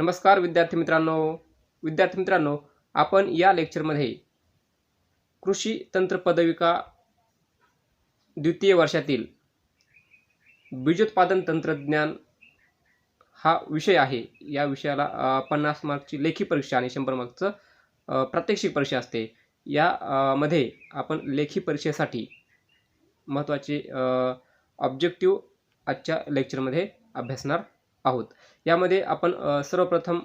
नमस्कार विद्यार्थी मित्रांनो, आपण या लेक्चरमध्ये कृषी तंत्र पदविका द्वितीय वर्षातील बीजोत्पादन तंत्रज्ञान हा विषय आहे। या विषयाला 50 मार्कची लेखी परीक्षा आणि 100 मार्कचं प्रात्यक्षिक परीक्षा असते। या मध्ये आपण लेखी परीक्षेसाठी महत्त्वाचे ऑब्जेक्टिव्ह आजच्या लेक्चरमध्ये अभ्यासणार आहोत। यामध्ये आपण सर्वप्रथम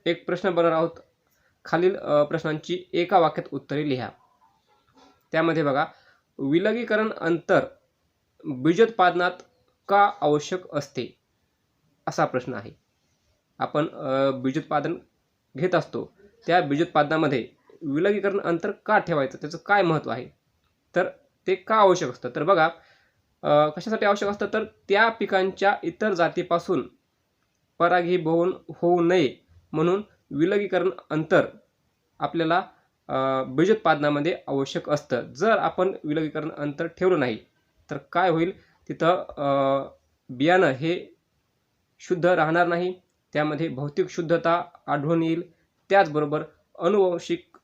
एक प्रश्न बनवणार आहोत। खालील प्रश्नांची एका वाक्यात उत्तरे लिहा। त्यामध्ये बघा, विलगीकरण अंतर बीजोत्पादनात का आवश्यक असते असा प्रश्न आहे। आपण बीजोत्पादन घेत असतो, त्या बीजोत्पादनामध्ये विलगीकरण अंतर का ठेवायचं, त्याचं काय महत्त्व आहे, तर ते का आवश्यक असतं। तर बघा, कशासाठी आवश्यक असतं, तर त्या पिकांच्या इतर जातीपासून परागीभवन होऊ नये म्हणून विलगीकरण अंतर आपल्याला बीजोत्पादनामध्ये आवश्यक असतं। जर आपण विलगीकरण अंतर ठेवलं नाही तर काय होईल, तिथं बियाणं हे शुद्ध राहणार नाही, त्यामध्ये भौतिक शुद्धता आढळून येईल, त्याचबरोबर अनुवांशिक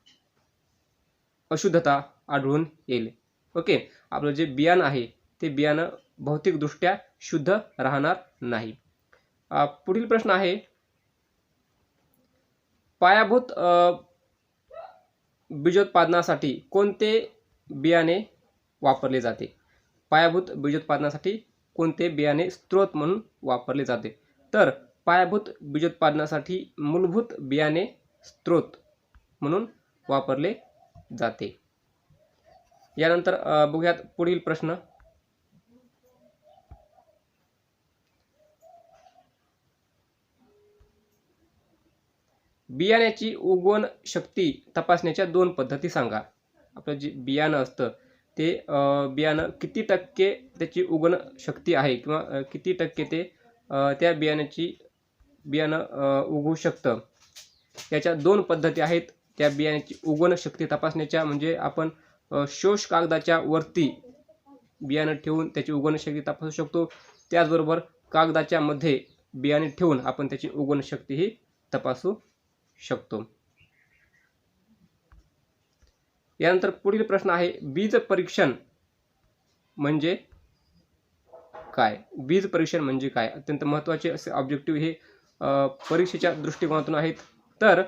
अशुद्धता आढळून येईल। ओके, आपलं जे बियाणं आहे ते बियाणं भौतिकदृष्ट्या शुद्ध राहणार नाही। पुढील प्रश्न आहे, पायाभूत बीजोत्पादनासाठी कोणते बियाणे वापरले जाते। पायाभूत बीजोत्पादनासाठी कोणते बियाणे स्त्रोत म्हणून वापरले जाते, तर पायाभूत बीजोत्पादनासाठी मूलभूत बियाणे स्त्रोत म्हणून वापरले जाते। यानंतर बघूयात पुढील प्रश्न, बियाण्याची उगवण शक्ती तपासण्याच्या 2 पद्धती सांगा। आपलं जे बियाणं असतं ते बियाणं किती टक्के त्याची उगवण शक्ती आहे किंवा किती टक्के ते त्या बियाणं उगवू शकतं, याच्या 2 पद्धती आहेत। त्या बियाण्याची उगवण शक्ती तपासण्याच्या म्हणजे आपण शोष कागदाच्या वरती बियाणं ठेवून त्याची उगवण शक्ती तपासू शकतो, त्याचबरोबर कागदाच्या मध्ये बियाणे ठेवून आपण त्याची उगवण शक्ती ही तपासू शकतो। यानंतर पुढील प्रश्न आहे, बीज परीक्षण म्हणजे काय। बीज परीक्षण म्हणजे काय, अत्यंत महत्त्वाचे असे ऑब्जेक्टिव्ह हे परीक्षेच्या दृष्टिकोनातून आहेत। तर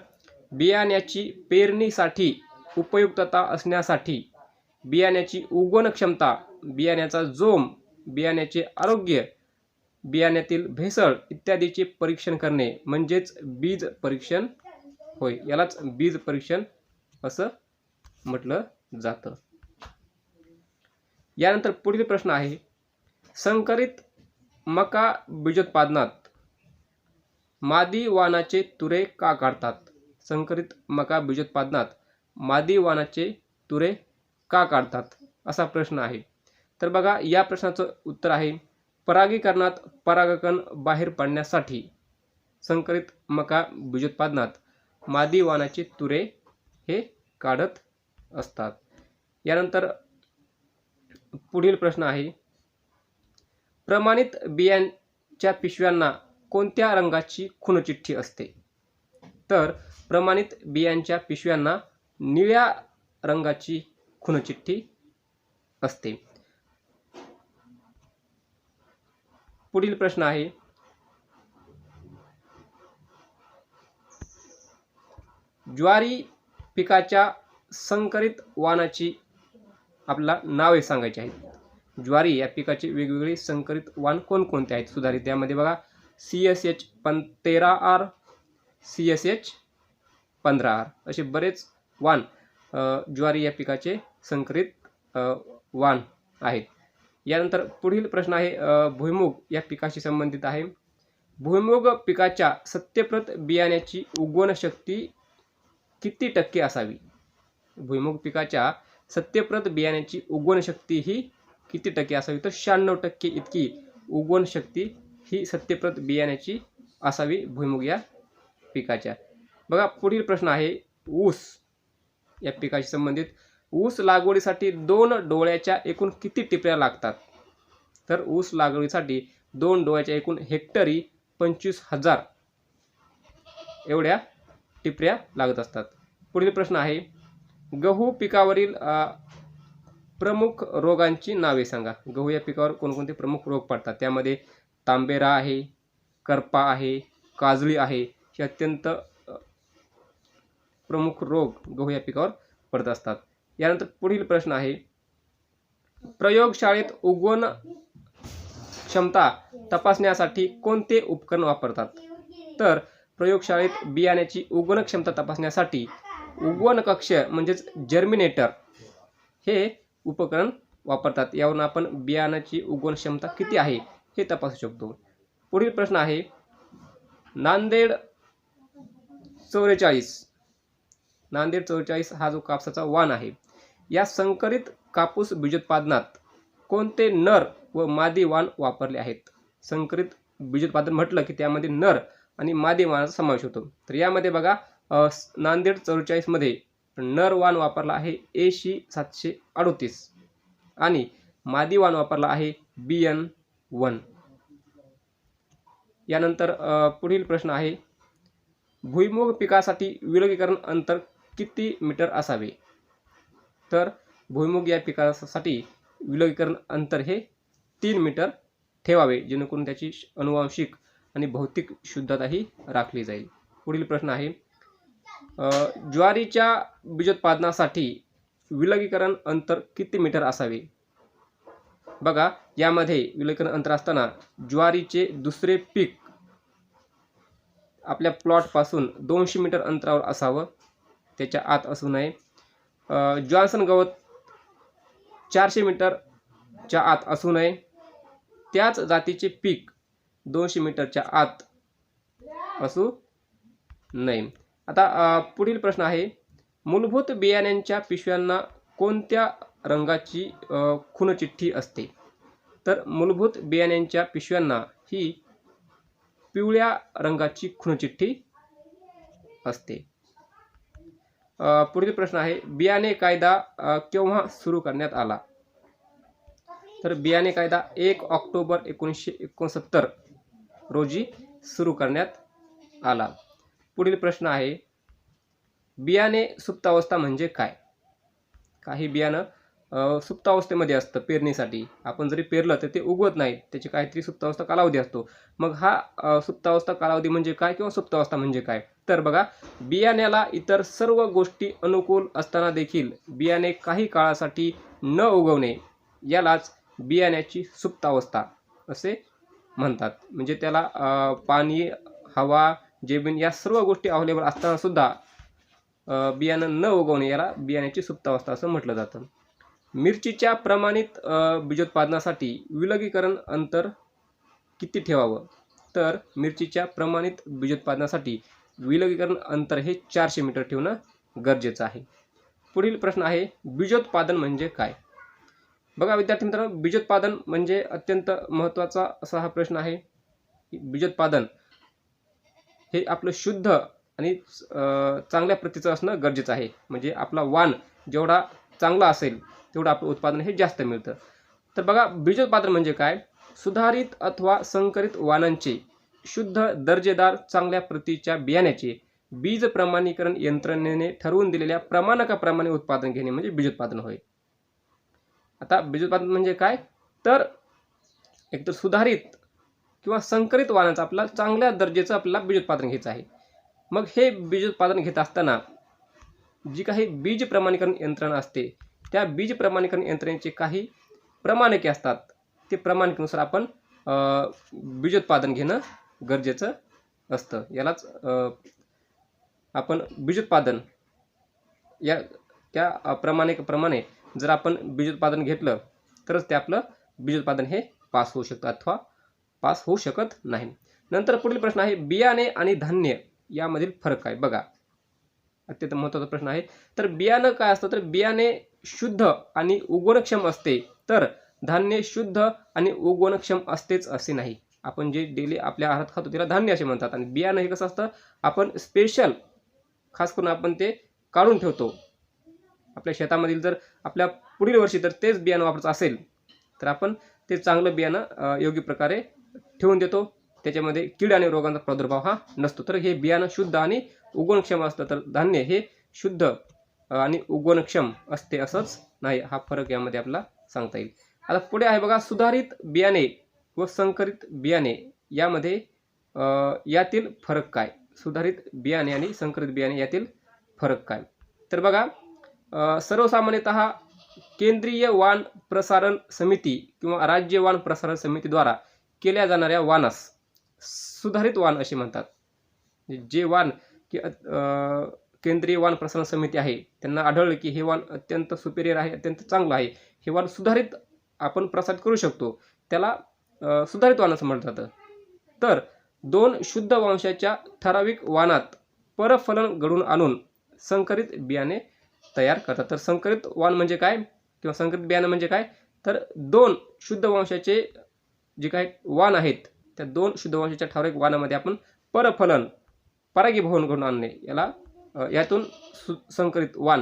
बियाण्याची पेरणीसाठी उपयुक्तता असण्यासाठी बियाण्याची उगवण क्षमता, बियाण्याचा जोम, बियाण्याचे आरोग्य, बियाण्यातील भेसळ इत्यादीचे परीक्षण करणे म्हणजेच बीज परीक्षण होय। यालाच बीज परीक्षण असं म्हटलं जातं। यानंतर पुढील प्रश्न आहे, संकरित मका बीजोत्पादनात मादी वाणाचे तुरे का काढतात। संकरित मका बीजोत्पादनात मादी वाणाचे तुरे का काढतात असा प्रश्न आहे। तर बघा, या प्रश्नाचं उत्तर आहे, परागीकरणात परागकण बाहेर पडण्यासाठी संकरित मका बीजोत्पादनात मादी वाणाचे तुरे हे काढत असतात। यानंतर पुढील प्रश्न आहे, प्रमाणित बियांच्या पिशव्यांना कोणत्या रंगाची खूणचिठ्ठी असते। तर प्रमाणित बियांच्या पिशव्यांना निळ्या रंगाची खूणचिठ्ठी असते। पुढील प्रश्न आहे, ज्वारी पिकाच्या संकरित वाणाची आपल्याला नावे सांगायची आहेत। ज्वारी या पिकाची वेगवेगळी संकरित वाण कोणकोणते आहेत सुधारित, त्यामध्ये बघा CSH 13R, CSH 15R असे बरेच वाण ज्वारी या पिकाचे संकरित वाण आहेत। यानंतर पुढील प्रश्न आहे, भुईमूग या पिकाशी संबंधित आहे। भुईमूग पिकाच्या सत्यप्रत बियाण्याची उगवण शक्ती किती टक्के असावी। भुईमूग पिकाच्या सत्यप्रत बियाण्याची उगवण शक्ती ही किती टक्के असावी, तर 96% इतकी उगवण शक्ती ही सत्यप्रत बियाण्याची असावी भुईमूग या पिकाच्या। बघा, पुढील प्रश्न आहे, ऊस या पिकाशी संबंधित, ऊस लागवडीसाठी 2 डोळ्याच्या एकूण किती टिपऱ्या लागतात। तर ऊस लागवडीसाठी 2 डोळ्याच्या एकूण हेक्टरी 25,000 एवढ्या टिपऱ्या लागत असतात. पुढील प्रश्न आहे, गहू पिकावरील प्रमुख रोगांची नावे सांगा. गहू या पिकावर कोणकोणते प्रमुख रोग पडतात? त्यामध्ये तांबेरा आहे, करपा आहे, काजळी आहे. हे अत्यंत प्रमुख रोग गहू या पिकावर पडत असतात. यानंतर पुढील प्रश्न आहे, प्रयोगशाळेत उगवण क्षमता तपासण्यासाठी कोणते उपकरण वापरतात? तर प्रयोगशाळेत बियाण्याची उगवण क्षमता तपासण्यासाठी उगवण कक्ष म्हणजेच जर्मिनेटर हे उपकरण वापरतात. यावरून आपण बियाण्याची उगवण क्षमता किती आहे हे तपासू शकतो. पुढील प्रश्न आहे, नांदेड 44 हा जो कापसाचा वाण आहे, या संकरित कापूस बीजोत्पादनात कोणते नर व मादी वाण वापरले आहेत? संकरित बीजोत्पादन म्हटलं की त्यामध्ये नर आणि मादी वाणाचा समावेश होतो. तर यामध्ये बघा, नांदेड 44 मध्ये नर वाण वापरला आहे AC 738 आणि मादी वाण वापरला आहे BN1. यानंतर पुढील प्रश्न आहे, भुईमूग पिकासाठी विलगीकरण अंतर किती मीटर असावे? तर भुईमूग या पिकासाठी विलगीकरण अंतर हे 3 मीटर ठेवावे, जेणेकरून त्याची अनुवांशिक आणि भौतिक शुद्धता ही राखली जाईल. पुढील प्रश्न आहे, ज्वारीच्या बीजोत्पादनासाठी विलगीकरण अंतर किती मीटर असावे? बघा, यामध्ये विलगीकरण अंतर असताना ज्वारीचे दुसरे पीक आपल्या प्लॉटपासून 200 मीटर अंतरावर असावं, त्याच्या आत असू नये. जॉन्सन गवत 400 मीटरच्या आत असू नये. त्याच जातीचे पीक 200 मीटरच्या आत असू नये. आता पुढील प्रश्न आहे, मूलभूत बियाण्यांच्या पिशव्यांना कोणत्या रंगाची खूणचिठ्ठी असते? तर मूलभूत बियाण्यांच्या पिशव्यांना ही पिवळ्या रंगाची खूणचिठ्ठी असते. पुढील प्रश्न आहे, बियाणे कायदा केव्हा सुरू करण्यात आला? तर बियाणे कायदा 1 ऑक्टोबर 1969 रोजी सुरू करण्यात आला. पुढील प्रश्न आहे, बियाणे सुप्तावस्था म्हणजे काय? काही बियाणं सुप्तावस्थेमध्ये असतं पेरणीसाठी. आपण जरी पेरलं तर ते उगवत नाही, त्याची काहीतरी सुप्तावस्था कालावधी असतो. मग हा सुप्तावस्था कालावधी म्हणजे काय किंवा सुप्तावस्था म्हणजे काय? तर बघा, बियाण्याला इतर सर्व गोष्टी अनुकूल असताना देखील बियाणे काही काळासाठी न उगवणे यालाच बियाण्याची सुप्तावस्था असे म्हणतात. म्हणजे त्याला पाणी, हवा, जमीन या सर्व गोष्टी अवेलेबल असताना सुद्धा बियाणं न उगवणे याला बियाण्याची सुप्तावस्था असं म्हटलं जातं. मिरचीच्या प्रमाणित बीजोत्पादनासाठी विलगीकरण अंतर किती ठेवावं? तर मिरचीच्या प्रमाणित बीजोत्पादनासाठी विलगीकरण अंतर हे 400 मीटर ठेवणं गरजेचं आहे. पुढील प्रश्न आहे, बीजोत्पादन म्हणजे काय? बघा विद्यार्थी मित्रांनो, बीजोत्पादन म्हणजे अत्यंत महत्त्वाचा असा हा प्रश्न आहे. बीजोत्पादन हे आपलं शुद्ध आणि चांगल्या प्रतीचं असणं गरजेचं आहे. म्हणजे आपला वाण जेवढा चांगला असेल तेवढं आपलं उत्पादन हे जास्त मिळतं. तर बघा, बीजोत्पादन म्हणजे काय? सुधारित अथवा संकरित वाणांचे शुद्ध दर्जेदार चांगल्या प्रतीच्या बियाण्याचे बीज प्रमाणीकरण यंत्रणेने ठरवून दिलेल्या प्रमाणकाप्रमाणे उत्पादन घेणे म्हणजे बीजोत्पादन होय. आता बीजोत्पादन म्हणजे काय? तर एकतर सुधारित किंवा संकरित वाणाचं आपल्याला चांगल्या दर्जाचं आपल्याला बीजोत्पादन घ्यायचं आहे. मग हे बीजोत्पादन घेत असताना जी काही बीज प्रमाणीकरण यंत्रणा असते, त्या बीज प्रमाणीकरण यंत्रणेचे काही प्रमाणके असतात. ते प्रमाणकेनुसार आपण बीजोत्पादन घेणं गरजेचं असतं. यालाच आपण बीजोत्पादन या त्या प्रमाणे जर आपण बीजोत्पादन घेतलं तरच ते आपलं बीजोत्पादन हे पास होऊ शकतं अथवा पास होऊ शकत नाही. नंतर पुढील प्रश्न आहे, बियाणे आणि धान्य यामधील फरक काय? बघा, अत्यंत महत्त्वाचा प्रश्न आहे. तर बियाणं काय असतं? तर बियाणे शुद्ध आणि उगवणक्षम असते, तर धान्य शुद्ध आणि उगवणक्षम असतेच असे नाही. आपण जे डेली आपल्या आहारात खातो त्याला धान्य असे म्हणतात. आणि बियाणं हे कसं असतं? आपण स्पेशल खास करून आपण ते काढून ठेवतो. आपल्या शेतामधील जर आपल्या पुढील वर्षी तर तेच बियाणं वापरायचं असेल तर आपण ते चांगलं बियाणं योग्य प्रकारे ठेवून देतो त्याच्यामध्ये कीड आणि रोगांचा प्रादुर्भाव हा नसतो. तर हे बियाणं शुद्ध आणि उगवणक्षम असतं, तर धान्य हे शुद्ध आणि उगवणक्षम असते असंच नाही. हा फरक यामध्ये आपला सांगता येईल. आता पुढे आहे बघा, सुधारित बियाणे व संकरित बियाणे यामध्ये यातील फरक काय? सुधारित बियाणे आणि संकरित बियाणे यातील फरक काय? तर बघा, सर्वसामान्यतः केंद्रीय वाण प्रसारण समिती किंवा राज्य वाण प्रसारण समितीद्वारा केल्या जाणाऱ्या वाणास सुधारित वाण असे म्हणतात. जे वाण केंद्रीय वाण प्रसारण समिती आहे त्यांना आढळलं की हे वाण अत्यंत सुपेरियर आहे, अत्यंत चांगलं आहे, हे वाण सुधारित आपण प्रसारित करू शकतो, त्याला सुधारित वाण असं म्हटलं जातं. तर 2 शुद्ध वंशाच्या ठराविक वाणात परफलन घडून आणून संकरित बियाणे तयार करतात. तर संकरित वाण म्हणजे काय किंवा संकरित बियाणे म्हणजे काय? तर 2 शुद्ध वंशाचे जे काही वाण आहेत त्या 2 शुद्ध वंशाच्या ठराविक वाणामध्ये आपण परफलन परागीभवन घडून आणणे याला यातून संकरित वाण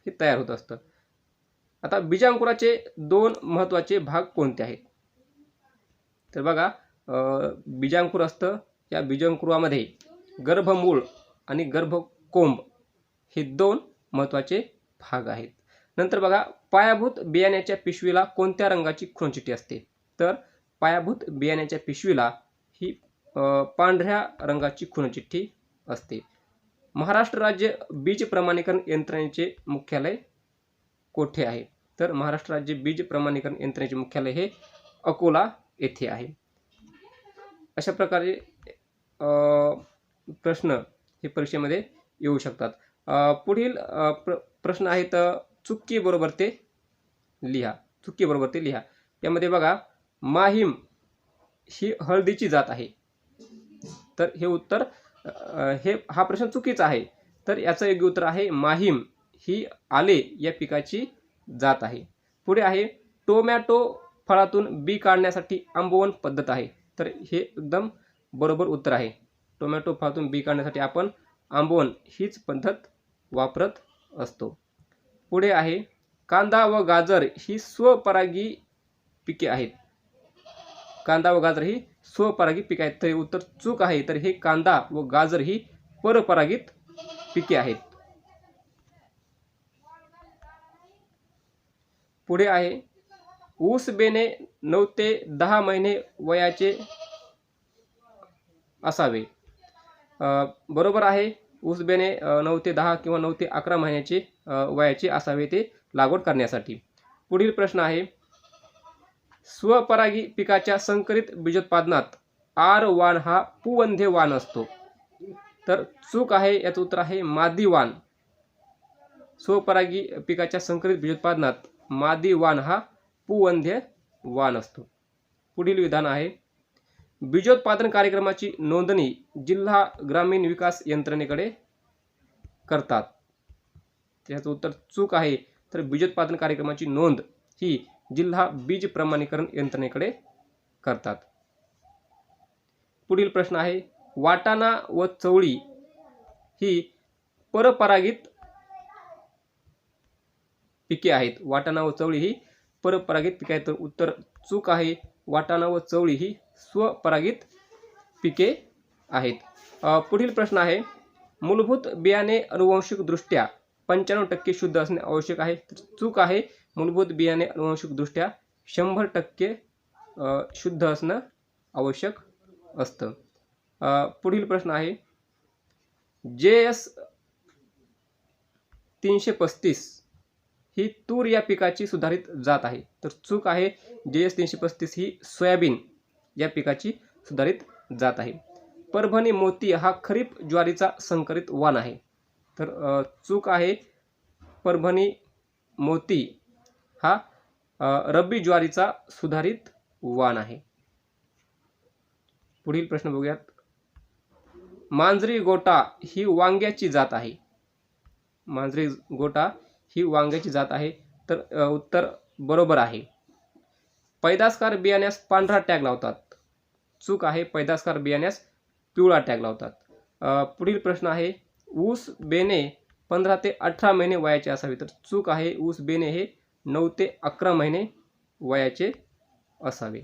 हे तयार होत असतं. आता बीजांकुराचे 2 महत्त्वाचे भाग कोणते आहेत? तर बघा, बीजांकुर असतं, या बीजांकुरामध्ये गर्भमूळ आणि गर्भकोंब हे 2 महत्त्वाचे भाग आहेत. नंतर बघा, पायाभूत बियाण्याच्या पिशवीला कोणत्या रंगाची खुणचिठ्ठी असते? तर पायाभूत बियाण्याच्या पिशवीला ही पांढऱ्या रंगाची खुणचिठ्ठी असते. महाराष्ट्र राज्य बीज प्रमाणीकरण यंत्रणेचे मुख्यालय कोठे आहे? तर महाराष्ट्र राज्य बीज प्रमाणीकरण यंत्रणेचे मुख्यालय हे अकोला येथे आहे. अशा प्रकारे प्रश्न हे परीक्षेमध्ये येऊ शकतात. पुढील प्रश्न आहेत, चुकी बरोबर ते लिहा. चुकी बरोबर ते लिहा. यामध्ये बघा, माहीम ही हळदीची जात आहे. तर हे उत्तर हा प्रश्न चुकीचा आहे. तर याचं योग्य उत्तर आहे माहीम ही आले या पिकाची जात आहे. पुढे आहे, टोमॅटो फळातून बी काढण्यासाठी आंबवण पद्धत आहे. तर हे एकदम बरोबर उत्तर आहे. टोमॅटो फळातून बी काढण्यासाठी आपण आंबवण हीच पद्धत वापरत असतो. पुढे आहे, कांदा व गाजर ही स्वपरागी पिके आहेत. कांदा व गाजर ही स्वपरागी पिके आहेत. तर उत्तर चूक आहे. तर हे कांदा व गाजर ही परपरागित पिके आहेत. पुढे आहे, ऊस बेणे 9 ते 10 महिने वयाचे असावे. बरोबर आहे. ऊस बेणे 9 ते 10 किंवा 9 ते 11 महिन्याचे वयाचे असावे ते लागवड करण्यासाठी. पुढील प्रश्न आहे, स्वपरागी पिकाच्या संकरित बीजोत्पादनात आर वाण हा पुवंध्य वाण असतो. तर चूक आहे. याचं उत्तर आहे मादी वाण. स्वपरागी पिकाच्या संकरित बीजोत्पादनात मादी वाण हा पुवंध्य वाण असतो. पुढील विधान आहे, बीजोत्पादन कार्यक्रमाची नोंदणी जिल्हा ग्रामीण विकास यंत्रणेकडे करतात. त्याचं उत्तर चूक आहे. तर बीजोत्पादन कार्यक्रमाची नोंद ही जिल्हा बीज प्रमाणीकरण यंत्रणेकडे करतात. पुढील प्रश्न आहे, वाटाणा व चवळी ही परपरागित पिके आहेत. वाटाणा व चवळी ही परपरागित पिके आहेत. तर उत्तर चूक आहे. वाटाणा व चवळी ही स्वपरागित पिके आहेत. पुढील प्रश्न आहे, मूलभूत बियाणे अनुवांशिकदृष्ट्या 95% शुद्ध असणे आवश्यक आहे. तर चूक आहे. मूलभूत बियाणे अनुवांशिकदृष्ट्या 100% शुद्ध असणं आवश्यक असतं. पुढील प्रश्न आहे, JS 335 ही तूर या पिकाची सुधारित जात आहे. तर चूक आहे. JS 335 ही सोयाबीन या पिकाची सुधारित जात आहे. परभणी मोती हा खरीप ज्वारीचा संकरित वाण आहे. तर चूक आहे. परभणी मोती हा रब्बी ज्वारीचा सुधारित वाण आहे. पुढील प्रश्न बघूयात, मांजरी गोटा ही वांग्याची जात आहे. मांजरी गोटा ही वांग्याची जात आहे. तर उत्तर बरोबर आहे. पैदासकार बियाण्यास पांढरा टॅग लावतात. चूक आहे. पैदासकार बियाण्यास पिवळा टॅग लावतात. पुढील प्रश्न आहे, ऊस बेणे 15 ते 18 महिने वयाचे असावे. तर चूक आहे. ऊस बेणे हे 9 ते 11 महिने वयाचे असावे.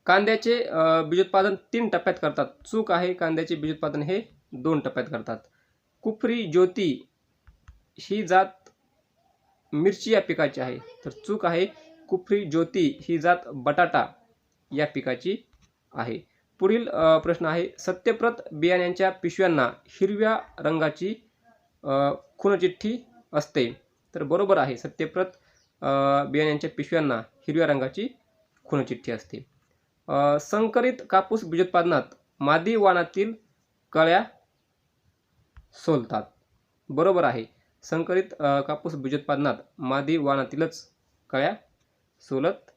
कांद्याचे बीजोत्पादन 3 टप्प्यात करतात. चूक आहे. कांद्याचे बीजोत्पादन हे 2 टप्प्यात करतात. कुफरी ज्योती ही जात मिरची या पिकाची आहे. तर चूक आहे. कुफरी ज्योती ही जात बटाटा या पिकाची आहे. पुढील प्रश्न आहे, सत्यप्रत बियाण्यांच्या पिशव्यांना हिरव्या रंगाची खूणचिठ्ठी असते. तर बरोबर आहे. सत्यप्रत बियाण्यांच्या पिशव्यांना हिरव्या रंगाची खूणचिठ्ठी असते. संकरित कापूस बीजोत्पादनात मादी वाणातील कळ्या सोलतात. बरोबर आहे. संकरित कापूस बीजोत्पादनात मादी वाणातीलच कळ्या सोलत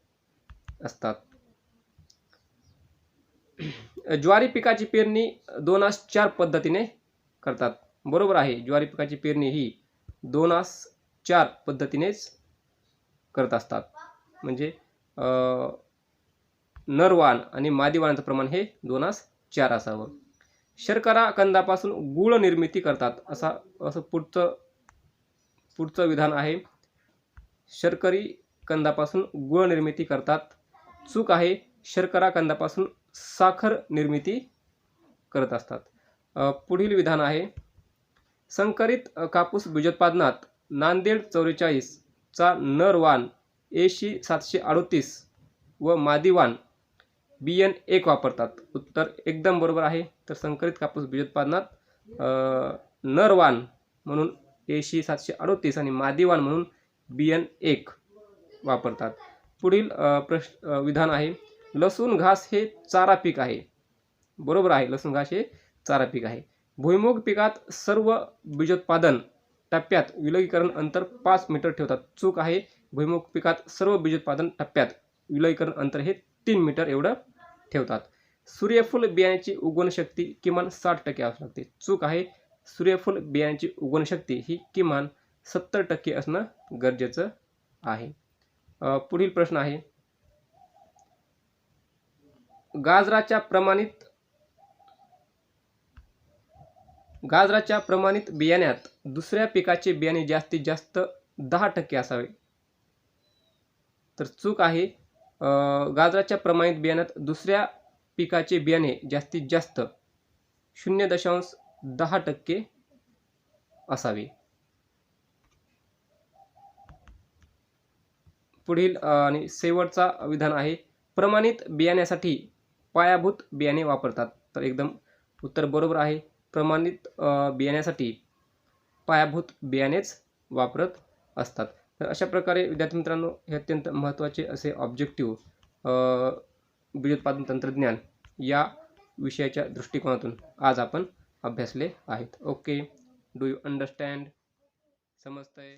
असतात. ज्वारी पिकाची पेरणी 2-4 पद्धतीने करतात. बरोबर आहे. ज्वारी पिकाची पेरणी ही 2-4 पद्धतीनेच करत असतात. म्हणजे नरवाण आणि मादी वाणाचं प्रमाण हे 2-4 असावं. शर्करा कंदापासून गुळ निर्मिती करतात. असं पुढचं विधान आहे. शर्करी कंदापासून गुळ निर्मिती करतात. चूक आहे. शर्करा कंदापासून साखर निर्मिती करत असतात. पुढील विधान आहे, संकरित कापूस बीजोत्पादनात नांदेड 44 चा नरवाण AC 738 व मादीवाण BN 1 वापरतात. उत्तर एकदम बरोबर आहे. तर संकरित कापूस बीजोत्पादनात नरवाण म्हणून AC 738 आणि मादीवाण म्हणून BN 1 वापरतात. पुढील विधान आहे, लसूण घास हे चारा पीक आहे. बरोबर आहे. लसूण घास हे चारा पीक आहे. भुईमूग पिकात सर्व बीजोत्पादन टप्प्यात विलगीकरण अंतर 5 मीटर ठेवतात. चूक आहे. भुईमूग पिकात सर्व बीजोत्पादन टप्प्यात विलगीकरण अंतर हे 3 मीटर एवढं ठेवतात. सूर्यफूल बियाण्याची उगवण शक्ती किमान 60% असू लागते. चूक आहे. सूर्यफूल बियाण्याची उगवण शक्ती ही किमान 70% असणं गरजेचं आहे. पुढील प्रश्न आहे, गाजराच्या प्रमाणित बियाण्यात दुसऱ्या पिकाचे बियाणे जास्तीत जास्त 10% असावे. तर चूक आहे. गाजराच्या प्रमाणित बियाण्यात दुसऱ्या पिकाचे बियाणे जास्तीत जास्त 0.10% असावे. पुढील आणि शेवटचा विधान आहे, प्रमाणित बियाण्यासाठी पायाभूत बियाणे वापरतात. तर एकदम उत्तर बरोबर आहे. प्रमाणित बियाण्यासाठी पायाभूत बियाणेच वापरत असतात. तर अशा प्रकारे विद्यार्थी मित्रांनो, हे अत्यंत महत्त्वाचे असे ऑब्जेक्टिव्ह बीजोत्पादन तंत्रज्ञान या विषयाच्या दृष्टिकोनातून आज आपण अभ्यासले आहेत. Okay, do you understand? समजतंय?